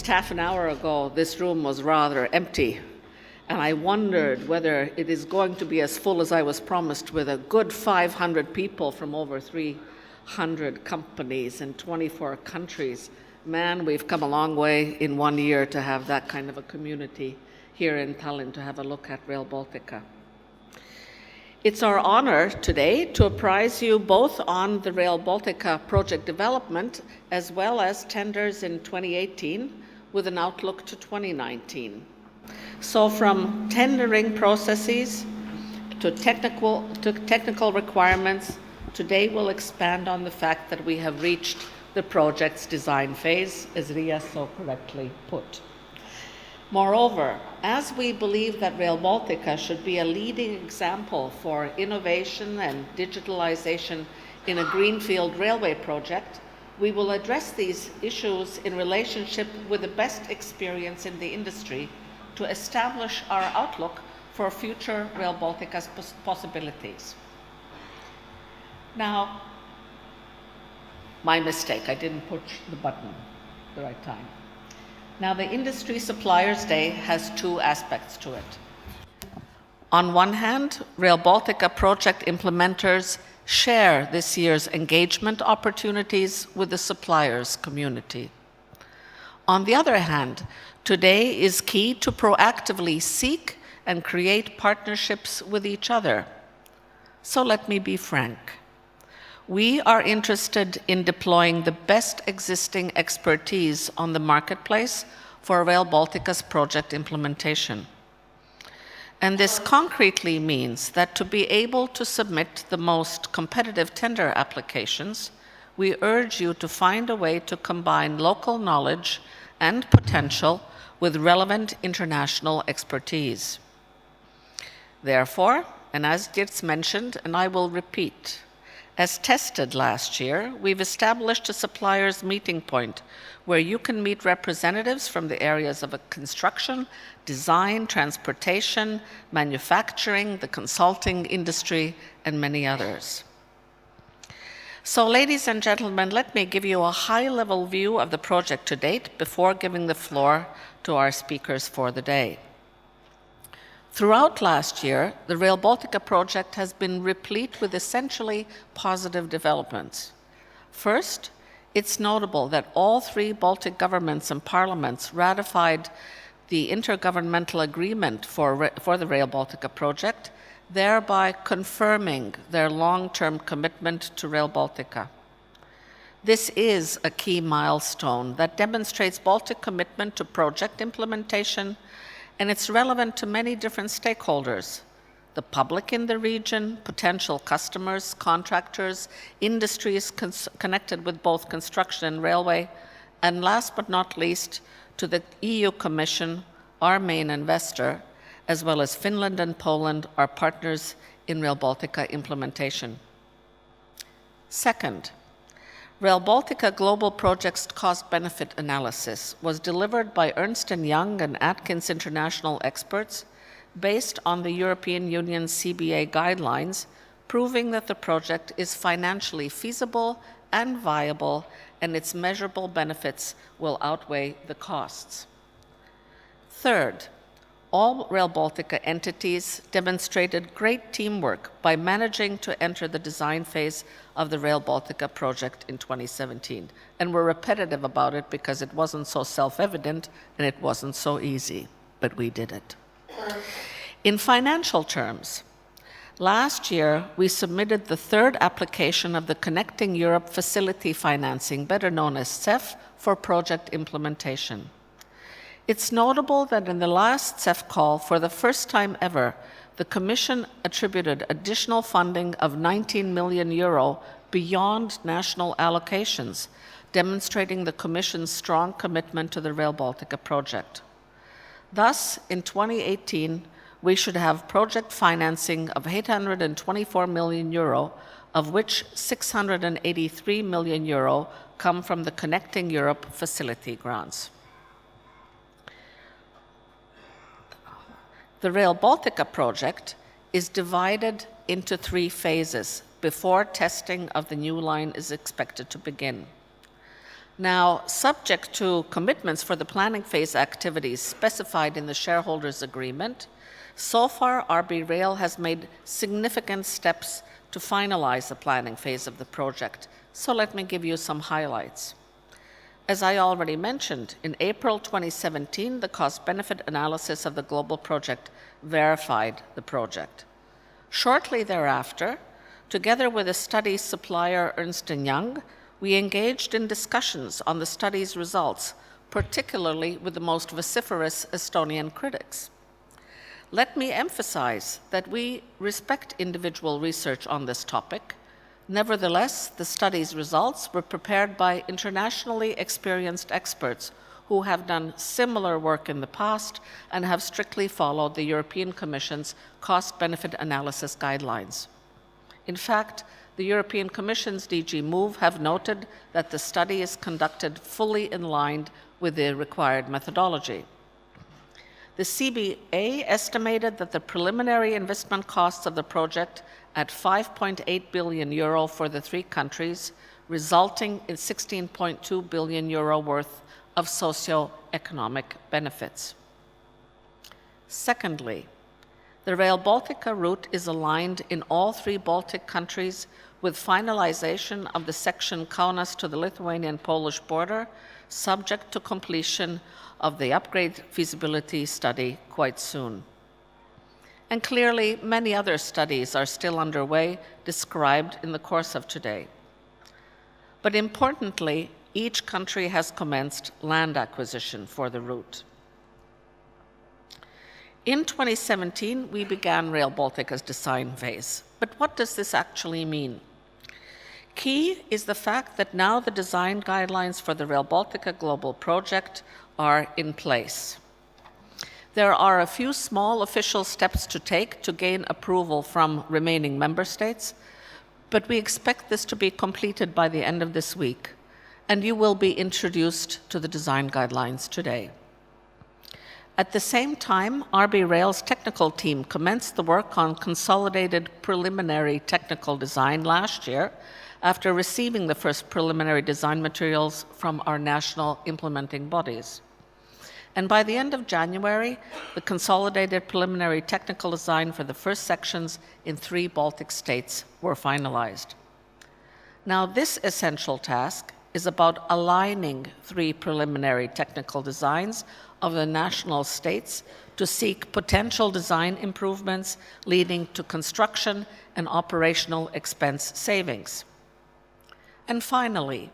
Just half an hour ago, this room was rather empty, and I wondered whether it is going to be as full as I was promised, with a good 500 people from over 300 companies in 24 countries. Man, we've come a long way in 1 year to have that kind of a community here in Tallinn to have a look at Rail Baltica. It's our honor today to apprise you both on the Rail Baltica project development as well as tenders in 2018 with an outlook to 2019. So from tendering processes to technical requirements, today we'll expand on the fact that we have reached the project's design phase, as Ria so correctly put. Moreover, as we believe that Rail Baltica should be a leading example for innovation and digitalization in a greenfield railway project, we will address these issues in relationship with the best experience in the industry to establish our outlook for future Rail Baltica's possibilities. Now, my mistake, I didn't push the button at the right time. Now, the Industry Suppliers Day has two aspects to it. On one hand, Rail Baltica project implementers share this year's engagement opportunities with the suppliers community. On the other hand, today is key to proactively seek and create partnerships with each other. So let me be frank. We are interested in deploying the best existing expertise on the marketplace for Rail Baltica's project implementation. And this concretely means that to be able to submit the most competitive tender applications, we urge you to find a way to combine local knowledge and potential with relevant international expertise. Therefore, and as Dirts mentioned, and I will repeat, as tested last year, we've established a suppliers meeting point where you can meet representatives from the areas of construction, design, transportation, manufacturing, the consulting industry, and many others. So, ladies and gentlemen, let me give you a high-level view of the project to date before giving the floor to our speakers for the day. Throughout last year, the Rail Baltica project has been replete with essentially positive developments. First, it's notable that all three Baltic governments and parliaments ratified the intergovernmental agreement for the Rail Baltica project, thereby confirming their long-term commitment to Rail Baltica. This is a key milestone that demonstrates Baltic commitment to project implementation, and it's relevant to many different stakeholders: the public in the region, potential customers, contractors, industries connected with both construction and railway, and last but not least, to the EU Commission, our main investor, as well as Finland and Poland, our partners in Rail Baltica implementation. Second, Rail Baltica Global Project's cost-benefit analysis was delivered by Ernst & Young and Atkins International experts based on the European Union's CBA guidelines, proving that the project is financially feasible and viable, and its measurable benefits will outweigh the costs. Third, all Rail Baltica entities demonstrated great teamwork by managing to enter the design phase of the Rail Baltica project in 2017. And we're repetitive about it because it wasn't so self-evident and it wasn't so easy, but we did it. In financial terms, last year we submitted the third application of the Connecting Europe Facility Financing, better known as CEF, for project implementation. It's notable that in the last CEF call, for the first time ever, the Commission attributed additional funding of 19 million euro beyond national allocations, demonstrating the Commission's strong commitment to the Rail Baltica project. Thus, in 2018, we should have project financing of 824 million euro, of which 683 million euro come from the Connecting Europe facility grants. The Rail Baltica project is divided into 3 phases before testing of the new line is expected to begin. Now, subject to commitments for the planning phase activities specified in the shareholders' agreement, so far RB Rail has made significant steps to finalize the planning phase of the project. So let me give you some highlights. As I already mentioned, in April 2017, the cost-benefit analysis of the global project verified the project. Shortly thereafter, together with the study supplier Ernst & Young, we engaged in discussions on the study's results, particularly with the most vociferous Estonian critics. Let me emphasize that we respect individual research on this topic. Nevertheless, the study's results were prepared by internationally experienced experts who have done similar work in the past and have strictly followed the European Commission's cost-benefit analysis guidelines. In fact, the European Commission's DG Move have noted that the study is conducted fully in line with the required methodology. The CBA estimated that the preliminary investment costs of the project at 5.8 billion euro for the three countries, resulting in 16.2 billion euro worth of socio-economic benefits. Secondly, the Rail Baltica route is aligned in all three Baltic countries with finalization of the section Kaunas to the Lithuanian-Polish border, subject to completion of the upgrade feasibility study quite soon. And clearly, many other studies are still underway, described in the course of today. But importantly, each country has commenced land acquisition for the route. In 2017, we began Rail Baltica's design phase. But what does this actually mean? Key is the fact that now the design guidelines for the Rail Baltica global project are in place. There are a few small official steps to take to gain approval from remaining member states, but we expect this to be completed by the end of this week, and you will be introduced to the design guidelines today. At the same time, RB Rail's technical team commenced the work on consolidated preliminary technical design last year after receiving the first preliminary design materials from our national implementing bodies. And by the end of January, the consolidated preliminary technical design for the first sections in 3 Baltic states were finalized. Now, this essential task is about aligning 3 preliminary technical designs of the national states to seek potential design improvements leading to construction and operational expense savings. And finally,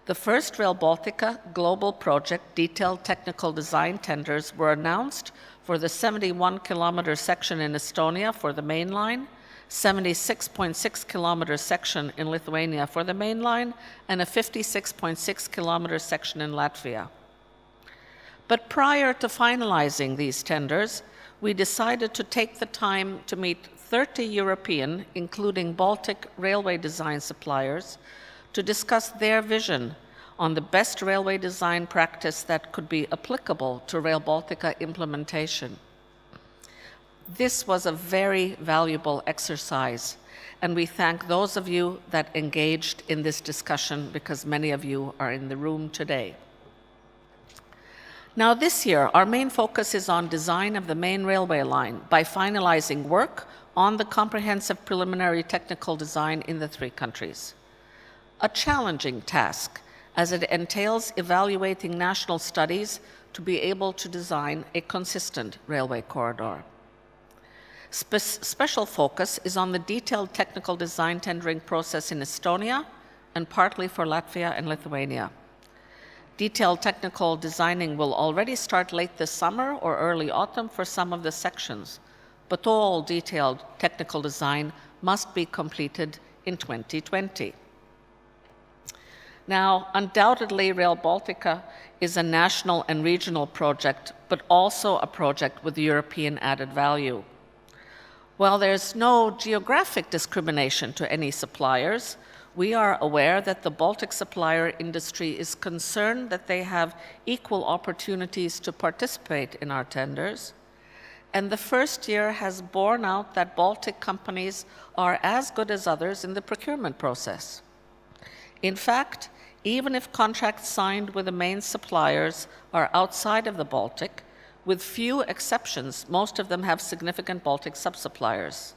the first Rail Baltica global project detailed technical design tenders were announced for the 71-kilometer section in Estonia for the main line, 76.6-kilometer section in Lithuania for the main line, and a 56.6-kilometer section in Latvia. But prior to finalizing these tenders, we decided to take the time to meet 30 European, including Baltic railway design suppliers, to discuss their vision on the best railway design practice that could be applicable to Rail Baltica implementation. This was a very valuable exercise, and we thank those of you that engaged in this discussion because many of you are in the room today. Now this year, our main focus is on design of the main railway line by finalizing work on the comprehensive preliminary technical design in the 3 countries. A challenging task, as it entails evaluating national studies to be able to design a consistent railway corridor. Special focus is on the detailed technical design tendering process in Estonia and partly for Latvia and Lithuania. Detailed technical designing will already start late this summer or early autumn for some of the sections, but all detailed technical design must be completed in 2020. Now, undoubtedly, Rail Baltica is a national and regional project, but also a project with European added value. While there's no geographic discrimination to any suppliers, we are aware that the Baltic supplier industry is concerned that they have equal opportunities to participate in our tenders. And the first year has borne out that Baltic companies are as good as others in the procurement process. In fact, even if contracts signed with the main suppliers are outside of the Baltic, with few exceptions, most of them have significant Baltic sub-suppliers.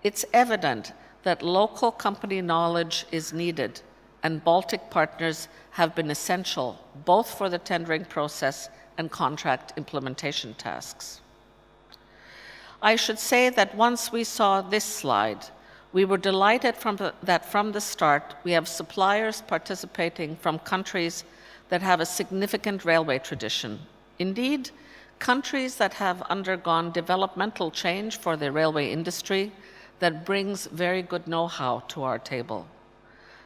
It's evident that local company knowledge is needed, and Baltic partners have been essential both for the tendering process and contract implementation tasks. I should say that once we saw this slide, we were delighted that from the start we have suppliers participating from countries that have a significant railway tradition. Indeed, countries that have undergone developmental change for the railway industry that brings very good know-how to our table.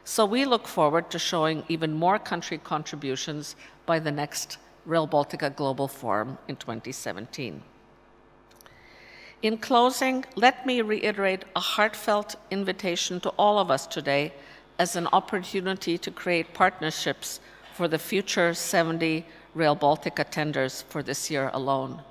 So we look forward to showing even more country contributions by the next Rail Baltica Global Forum in 2017. In closing, let me reiterate a heartfelt invitation to all of us today as an opportunity to create partnerships for the future 70 Rail Baltica tenders for this year alone.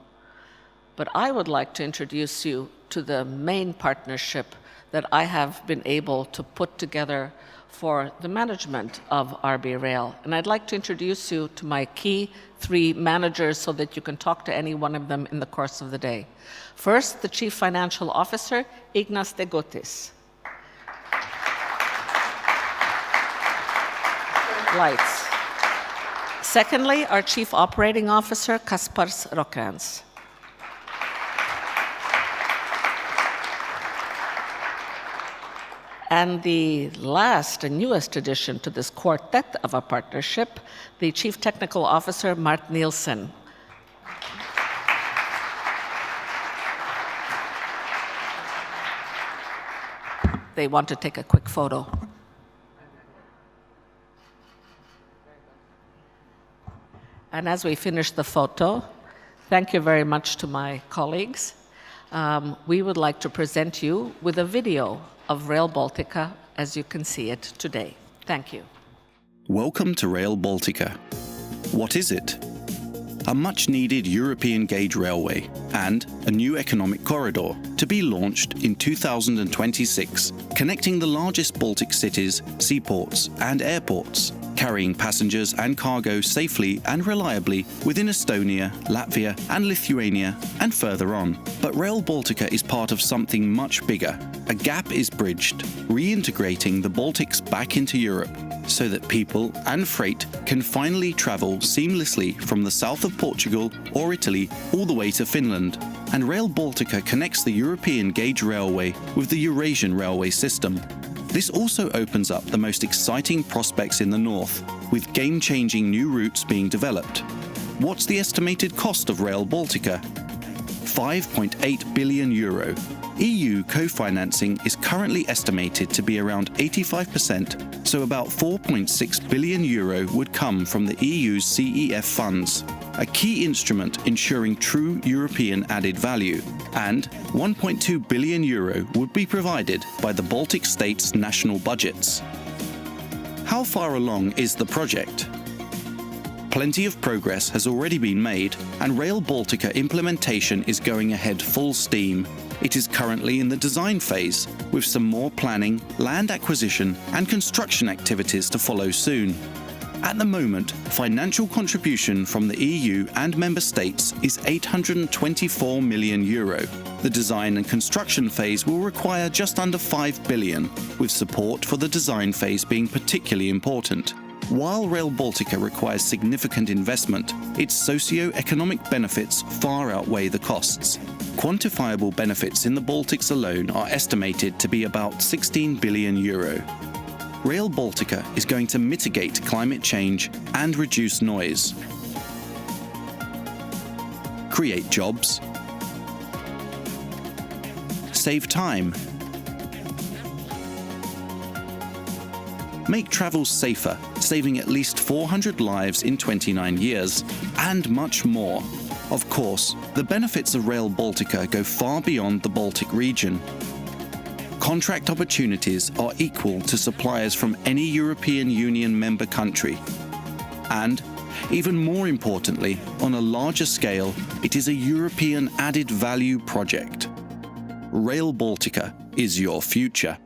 But I would like to introduce you to the main partnership that I have been able to put together for the management of RB Rail. And I'd like to introduce you to my key 3 managers so that you can talk to any one of them in the course of the day. First, the Chief Financial Officer, Ignas Degutis. Lights. Secondly, our Chief Operating Officer, Kaspars Rokans. And the last and newest addition to this quartet of a partnership, the Chief Technical Officer, Mart Nielsen. They want to take a quick photo. And as we finish the photo, thank you very much to my colleagues. We would like to present you with a video of Rail Baltica as you can see it today. Thank you. Welcome to Rail Baltica. What is it? A much-needed European gauge railway and a new economic corridor to be launched in 2026, connecting the largest Baltic cities, seaports and airports, carrying passengers and cargo safely and reliably within Estonia, Latvia and Lithuania and further on. But Rail Baltica is part of something much bigger. A gap is bridged, reintegrating the Baltics back into Europe so that people and freight can finally travel seamlessly from the south of Portugal or Italy all the way to Finland. And Rail Baltica connects the European gauge railway with the Eurasian railway system. This also opens up the most exciting prospects in the north, with game-changing new routes being developed. What's the estimated cost of Rail Baltica? €5.8 billion. EU co-financing is currently estimated to be around 85%, so about €4.6 billion would come from the EU's CEF funds, a key instrument ensuring true European added value, and €1.2 billion would be provided by the Baltic States' national budgets. How far along is the project? Plenty of progress has already been made, and Rail Baltica implementation is going ahead full steam. It is currently in the design phase, with some more planning, land acquisition and construction activities to follow soon. At the moment, financial contribution from the EU and member states is €824 million. The design and construction phase will require just under €5 billion, with support for the design phase being particularly important. While Rail Baltica requires significant investment, its socio-economic benefits far outweigh the costs. Quantifiable benefits in the Baltics alone are estimated to be about €16 billion. Rail Baltica is going to mitigate climate change and reduce noise, create jobs, save time, make travel safer, saving at least 400 lives in 29 years, and much more. Of course, the benefits of Rail Baltica go far beyond the Baltic region. Contract opportunities are equal to suppliers from any European Union member country. And, even more importantly, on a larger scale, it is a European added value project. Rail Baltica is your future.